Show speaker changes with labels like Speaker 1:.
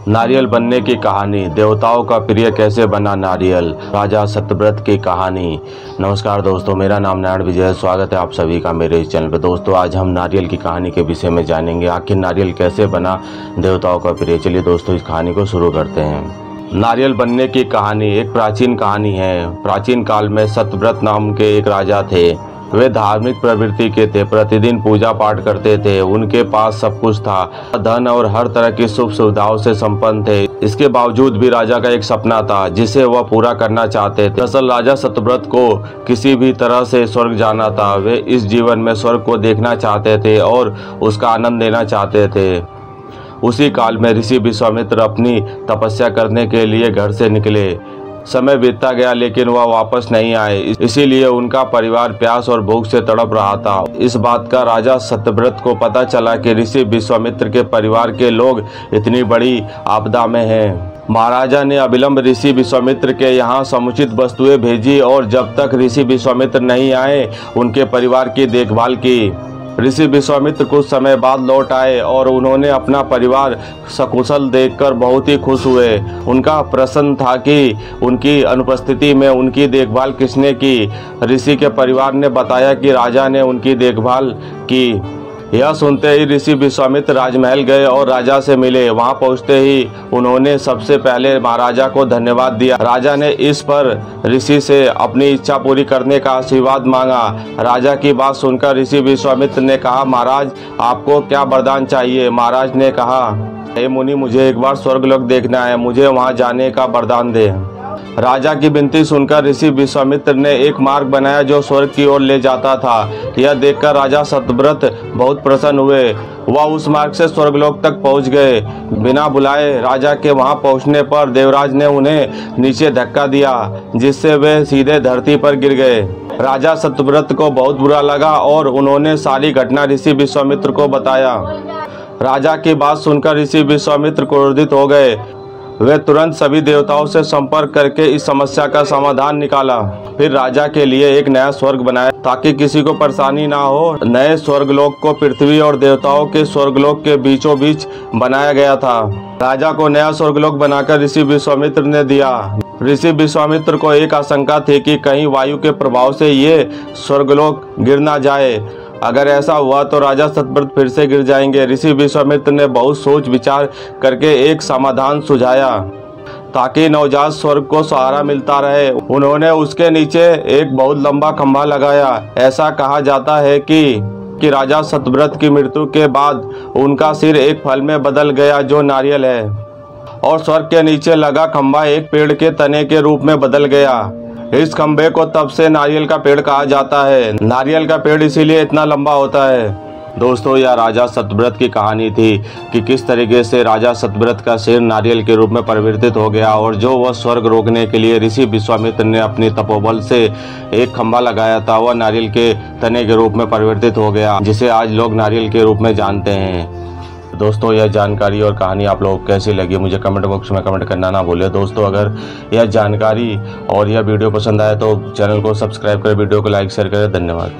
Speaker 1: नारियल बनने की कहानी, देवताओं का प्रिय कैसे बना नारियल, राजा सत्यव्रत की कहानी। नमस्कार दोस्तों, मेरा नाम नारायण विजय है। स्वागत है आप सभी का मेरे इस चैनल पे। दोस्तों आज हम नारियल की कहानी के विषय में जानेंगे, आखिर नारियल कैसे बना देवताओं का प्रिय। चलिए दोस्तों इस कहानी को शुरू करते हैं। नारियल बनने की कहानी एक प्राचीन कहानी है। प्राचीन काल में सत्यव्रत नाम के एक राजा थे। वे धार्मिक प्रवृत्ति के थे, प्रतिदिन पूजा पाठ करते थे। उनके पास सब कुछ था, धन और हर तरह की सुख सुविधाओं से संपन्न थे। इसके बावजूद भी राजा का एक सपना था जिसे वह पूरा करना चाहते थे। दरअसल राजा सत्यव्रत को किसी भी तरह से स्वर्ग जाना था। वे इस जीवन में स्वर्ग को देखना चाहते थे और उसका आनंद लेना चाहते थे। उसी काल में ऋषि विश्वामित्र अपनी तपस्या करने के लिए घर से निकले। समय बीतता गया लेकिन वह वापस नहीं आए, इसीलिए उनका परिवार प्यास और भूख से तड़प रहा था। इस बात का राजा सत्यव्रत को पता चला कि ऋषि विश्वामित्र के परिवार के लोग इतनी बड़ी आपदा में हैं। महाराजा ने अविलंब ऋषि विश्वामित्र के यहाँ समुचित वस्तुएं भेजी और जब तक ऋषि विश्वामित्र नहीं आए उनके परिवार की देखभाल की। ऋषि विश्वामित्र कुछ समय बाद लौट आए और उन्होंने अपना परिवार सकुशल देखकर बहुत ही खुश हुए। उनका प्रश्न था कि उनकी अनुपस्थिति में उनकी देखभाल किसने की। ऋषि के परिवार ने बताया कि राजा ने उनकी देखभाल की। यह सुनते ही ऋषि विश्वामित्र राजमहल गए और राजा से मिले। वहां पहुंचते ही उन्होंने सबसे पहले महाराजा को धन्यवाद दिया। राजा ने इस पर ऋषि से अपनी इच्छा पूरी करने का आशीर्वाद मांगा। राजा की बात सुनकर ऋषि विश्वामित्र ने कहा, महाराज आपको क्या वरदान चाहिए। महाराज ने कहा, हे मुनि, मुझे एक बार स्वर्गलोक देखना है, मुझे वहां जाने का वरदान दे। राजा की विनती सुनकर ऋषि विश्वामित्र ने एक मार्ग बनाया जो स्वर्ग की ओर ले जाता था। यह देखकर राजा सत्यव्रत बहुत प्रसन्न हुए। वह उस मार्ग से स्वर्गलोक तक पहुंच गए। बिना बुलाए राजा के वहां पहुंचने पर देवराज ने उन्हें नीचे धक्का दिया, जिससे वे सीधे धरती पर गिर गए। राजा सत्यव्रत को बहुत बुरा लगा और उन्होंने सारी घटना ऋषि विश्वामित्र को बताया। राजा की बात सुनकर ऋषि विश्वामित्र क्रोधित हो गए। वे तुरंत सभी देवताओं से संपर्क करके इस समस्या का समाधान निकाला। फिर राजा के लिए एक नया स्वर्ग बनाया ताकि किसी को परेशानी ना हो। नए स्वर्गलोक को पृथ्वी और देवताओं के स्वर्गलोक के बीचों बीच बनाया गया था। राजा को नया स्वर्गलोक बनाकर ऋषि विश्वामित्र ने दिया। ऋषि विश्वामित्र को एक आशंका थी कि कहीं वायु के प्रभाव से ये स्वर्गलोक गिर ना जाए। अगर ऐसा हुआ तो राजा सत्यव्रत फिर से गिर जाएंगे। ऋषि विश्वामित्र ने बहुत सोच विचार करके एक समाधान सुझाया ताकि नवजात स्वर्ग को सहारा मिलता रहे। उन्होंने उसके नीचे एक बहुत लंबा खंभा लगाया। ऐसा कहा जाता है कि राजा सत्यव्रत की मृत्यु के बाद उनका सिर एक फल में बदल गया जो नारियल है, और स्वर्ग के नीचे लगा खंभा एक पेड़ के तने के रूप में बदल गया। इस खंबे को तब से नारियल का पेड़ कहा जाता है। नारियल का पेड़ इसीलिए इतना लंबा होता है। दोस्तों यह राजा सत्यव्रत की कहानी थी कि किस तरीके से राजा सत्यव्रत का सिर नारियल के रूप में परिवर्तित हो गया और जो वह स्वर्ग रोकने के लिए ऋषि विश्वामित्र ने अपनी तपोबल से एक खंभा लगाया था वह नारियल के तने के रूप में परिवर्तित हो गया, जिसे आज लोग नारियल के रूप में जानते हैं। दोस्तों यह जानकारी और कहानी आप लोगों को कैसी लगी मुझे कमेंट बॉक्स में कमेंट करना ना भूलें। दोस्तों अगर यह जानकारी और यह वीडियो पसंद आए तो चैनल को सब्सक्राइब करें, वीडियो को लाइक शेयर करें। धन्यवाद।